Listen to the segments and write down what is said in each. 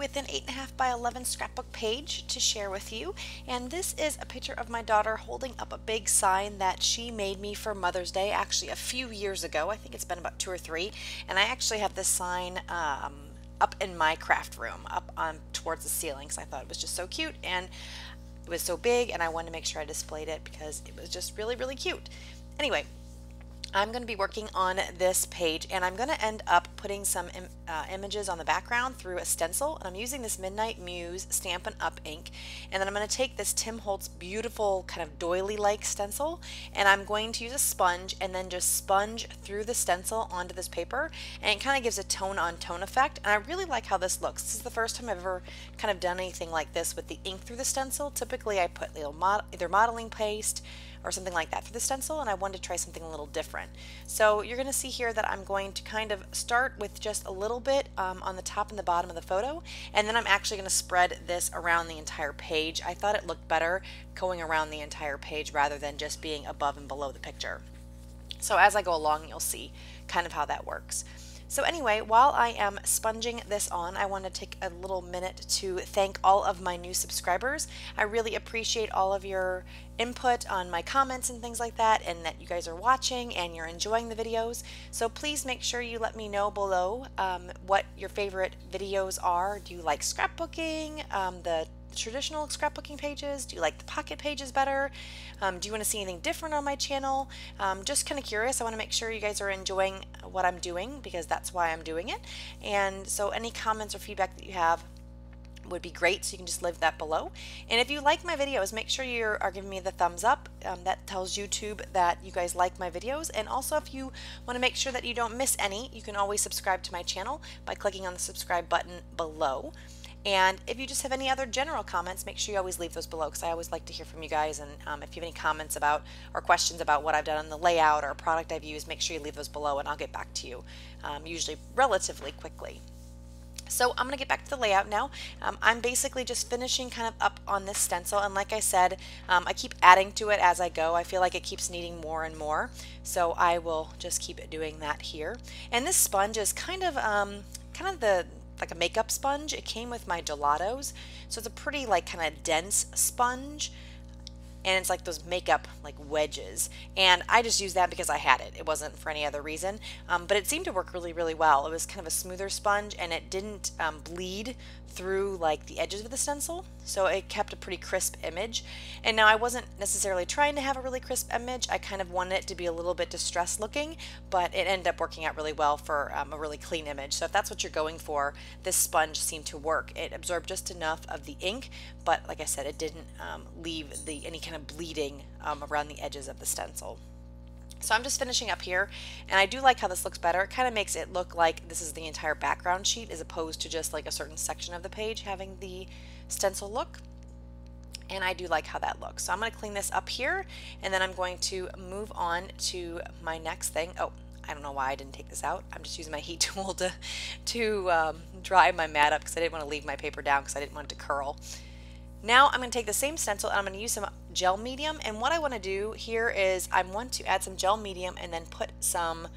with an 8.5 by 11 scrapbook page to share with you. And this is a picture of my daughter holding up a big sign that she made me for Mother's Day, actually a few years ago. I think it's been about 2 or 3. And I actually have this sign up in my craft room, up on towards the ceiling, because I thought it was just so cute and it was so big, and I wanted to make sure I displayed it because it was just really, really cute. Anyway, I'm going to be working on this page, and I'm going to end up putting some images on the background through a stencil, and I'm using this Midnight Muse Stampin' Up ink, and then I'm going to take this Tim Holtz beautiful kind of doily-like stencil, and I'm going to use a sponge and then just sponge through the stencil onto this paper, and it kind of gives a tone-on-tone effect, and I really like how this looks. This is the first time I've ever kind of done anything like this with the ink through the stencil. Typically I put either modeling paste or something like that for the stencil, and I wanted to try something a little different. So you're going to see here that I'm going to kind of start with just a little bit on the top and the bottom of the photo, and then I'm actually going to spread this around the entire page. I thought it looked better going around the entire page rather than just being above and below the picture. So as I go along, you'll see kind of how that works. So anyway, while I am sponging this on, I want to take a little minute to thank all of my new subscribers. I really appreciate all of your input on my comments and things like that, and that you guys are watching and you're enjoying the videos. So please make sure you let me know below what your favorite videos are. Do you like scrapbooking, the traditional scrapbooking pages? Do you like the pocket pages better? Do you want to see anything different on my channel? Just kind of curious. I want to make sure you guys are enjoying what I'm doing, because that's why I'm doing it. And so any comments or feedback that you have would be great, so you can just leave that below. And if you like my videos, make sure you are giving me the thumbs up. That tells YouTube that you guys like my videos. And also, if you want to make sure that you don't miss any, you can always subscribe to my channel by clicking on the subscribe button below. And if you just have any other general comments, make sure you always leave those below, because I always like to hear from you guys. And if you have any comments about or questions about what I've done on the layout or a product I've used, make sure you leave those below and I'll get back to you, usually relatively quickly. So I'm going to get back to the layout now. I'm basically just finishing kind of up on this stencil, and like I said, I keep adding to it as I go. I feel like it keeps needing more and more, so I will just keep doing that here. And this sponge is kind of like a makeup sponge. It came with my gelatos, so it's a pretty like kind of dense sponge, and it's like those makeup like wedges, and I just used that because I had it. It wasn't for any other reason, but it seemed to work really, really well. It was kind of a smoother sponge, and it didn't bleed through like the edges of the stencil, so it kept a pretty crisp image. And now I wasn't necessarily trying to have a really crisp image. I kind of wanted it to be a little bit distressed looking, but it ended up working out really well for a really clean image. So if that's what you're going for, this sponge seemed to work. It absorbed just enough of the ink, but like I said, it didn't leave any kind of bleeding around the edges of the stencil. So I'm just finishing up here, and I do like how this looks better. It kind of makes it look like this is the entire background sheet as opposed to just like a certain section of the page having the stencil look. And I do like how that looks. So I'm going to clean this up here, and then I'm going to move on to my next thing. Oh, I don't know why I didn't take this out. I'm just using my heat tool to dry my mat up, because I didn't want to leave my paper down because I didn't want it to curl. Now I'm going to take the same stencil and I'm going to use some gel medium, and what I want to do here is I want to add some gel medium and then put some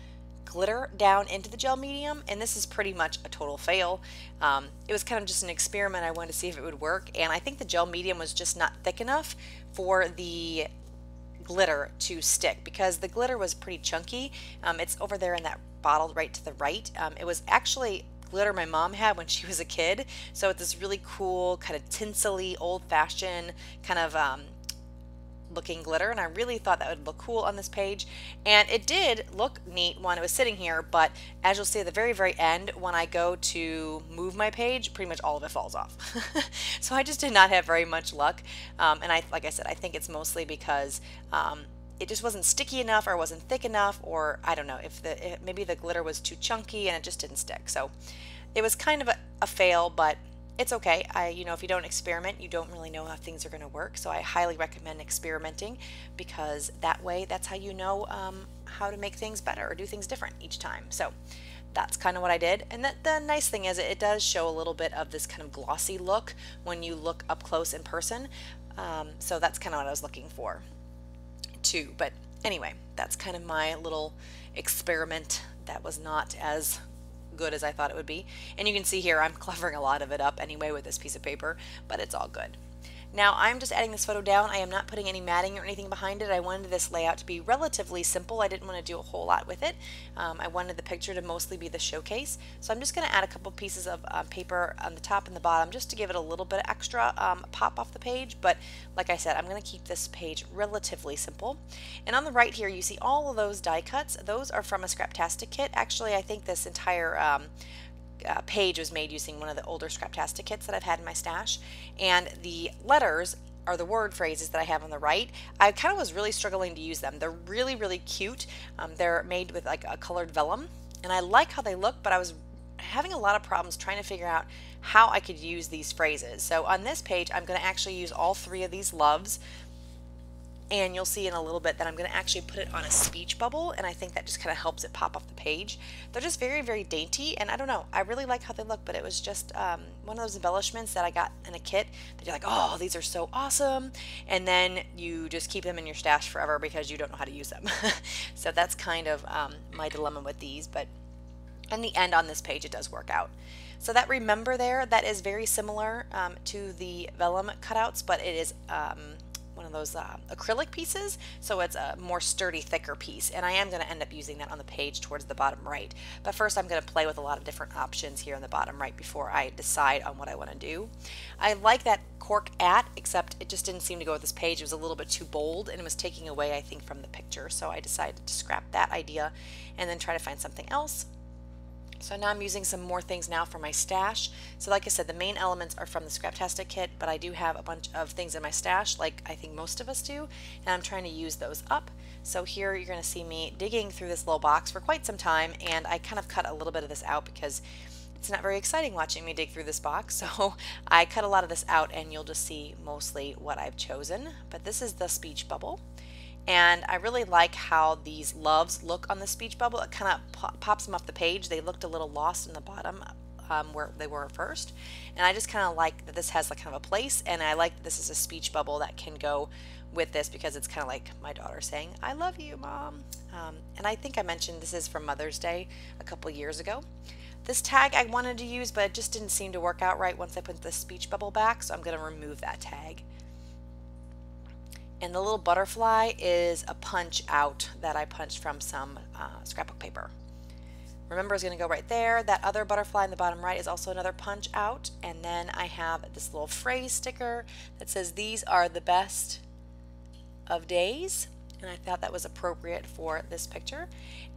glitter down into the gel medium, and this is pretty much a total fail. It was kind of just an experiment. I wanted to see if it would work, and I think the gel medium was just not thick enough for the glitter to stick, because the glitter was pretty chunky. It's over there in that bottle right to the right. It was actually glitter my mom had when she was a kid, so it's this really cool kind of tinsely, old-fashioned kind of looking glitter, and I really thought that would look cool on this page, and it did look neat when it was sitting here, but as you'll see at the very, very end, when I go to move my page, pretty much all of it falls off. So I just did not have very much luck, and like I said, I think it's mostly because it just wasn't sticky enough, or wasn't thick enough, or I don't know, if maybe the glitter was too chunky and it just didn't stick. So it was kind of a fail, but it's okay. You know, if you don't experiment, you don't really know how things are going to work. So I highly recommend experimenting, because that way, that's how you know how to make things better or do things different each time. So that's kind of what I did. And the nice thing is it does show a little bit of this kind of glossy look when you look up close in person. So that's kind of what I was looking for too. But anyway, that's kind of my little experiment that was not as good as I thought it would be. And you can see here I'm covering a lot of it up anyway with this piece of paper, but it's all good. Now I'm just adding this photo down. I am not putting any matting or anything behind it. I wanted this layout to be relatively simple. I didn't want to do a whole lot with it. I wanted the picture to mostly be the showcase. So I'm just going to add a couple pieces of paper on the top and the bottom just to give it a little bit of extra pop off the page. But like I said, I'm going to keep this page relatively simple. And on the right here you see all of those die cuts. Those are from a Scraptastic kit. Actually, I think this entire page was made using one of the older Scraptastic kits that I've had in my stash, and the letters are the word phrases that I have on the right. I kind of was really struggling to use them. They're really cute. They're made with like a colored vellum, and I like how they look, but I was having a lot of problems trying to figure out how I could use these phrases. So on this page I'm going to actually use all three of these loves, and you'll see in a little bit that I'm going to actually put it on a speech bubble, and I think that just kind of helps it pop off the page. They're just very dainty, and I don't know, I really like how they look, but it was just one of those embellishments that I got in a kit that you're like, oh, these are so awesome, and then you just keep them in your stash forever because you don't know how to use them. So that's kind of my dilemma with these, but in the end on this page it does work out. So that remember there, that is very similar to the vellum cutouts, but it is one of those acrylic pieces, so it's a more sturdy, thicker piece, and I am going to end up using that on the page towards the bottom right. But first I'm going to play with a lot of different options here in the bottom right before I decide on what I want to do. I like that cork at, except it just didn't seem to go with this page. It was a little bit too bold and it was taking away, I think, from the picture, so I decided to scrap that idea and then try to find something else. So now I'm using some more things now for my stash. So like I said, the main elements are from the Scraptastic kit, but I do have a bunch of things in my stash, like I think most of us do, and I'm trying to use those up. So here you're going to see me digging through this little box for quite some time, and I kind of cut a little bit of this out because it's not very exciting watching me dig through this box. So I cut a lot of this out, and you'll just see mostly what I've chosen. But this is the speech bubble. And I really like how these loves look on the speech bubble. It kind of pops them off the page. They looked a little lost in the bottom where they were first. And I just kind of like that this has like kind of a place, and I like that this is a speech bubble that can go with this because it's kind of like my daughter saying, I love you, Mom. And I think I mentioned this is from Mother's Day a couple years ago. This tag I wanted to use, but it just didn't seem to work out right once I put the speech bubble back, so I'm going to remove that tag. And the little butterfly is a punch out that I punched from some scrapbook paper. Remember, it's going to go right there. That other butterfly in the bottom right is also another punch out. And then I have this little phrase sticker that says, these are the best of days. And I thought that was appropriate for this picture.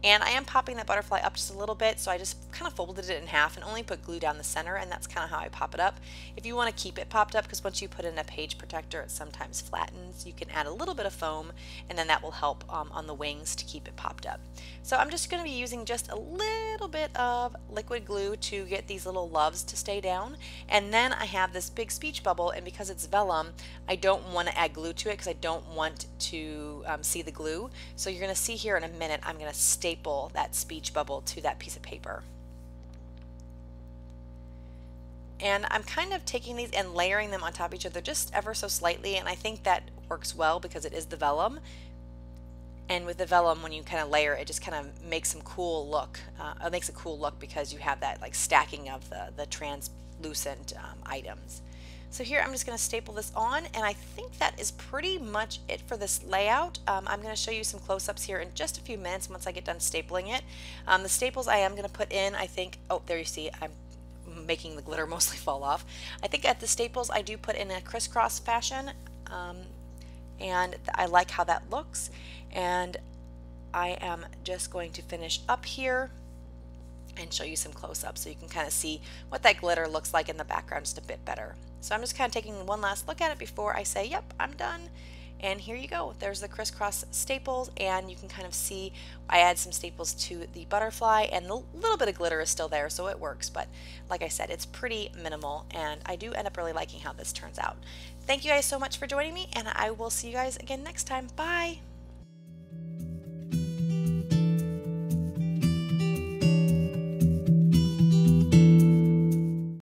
And I am popping that butterfly up just a little bit, so I just kind of folded it in half and only put glue down the center, and that's kind of how I pop it up. If you want to keep it popped up, because once you put in a page protector it sometimes flattens, you can add a little bit of foam, and then that will help on the wings to keep it popped up. So I'm just going to be using just a little bit of liquid glue to get these little loves to stay down, and then I have this big speech bubble, and because it's vellum I don't want to add glue to it because I don't want to see the glue. So you're going to see here in a minute I'm going to staple that speech bubble to that piece of paper. And I'm kind of taking these and layering them on top of each other just ever so slightly, and I think that works well because it is the vellum. And with the vellum, when you kind of layer it, just kind of makes some cool look. It makes a cool look because you have that like stacking of the translucent items. So here I'm just going to staple this on, and I think that is pretty much it for this layout. I'm going to show you some close-ups here in just a few minutes once I get done stapling it. The staples I am going to put in, I think, oh there you see, I'm making the glitter mostly fall off. I think at the staples I do put in a crisscross fashion, and I like how that looks. And I am just going to finish up here and show you some close-ups so you can kind of see what that glitter looks like in the background just a bit better. So I'm just kind of taking one last look at it before I say, yep, I'm done. And here you go. There's the crisscross staples, and you can kind of see I add some staples to the butterfly, and the little bit of glitter is still there, so it works. But like I said, it's pretty minimal, and I do end up really liking how this turns out. Thank you guys so much for joining me, and I will see you guys again next time. Bye!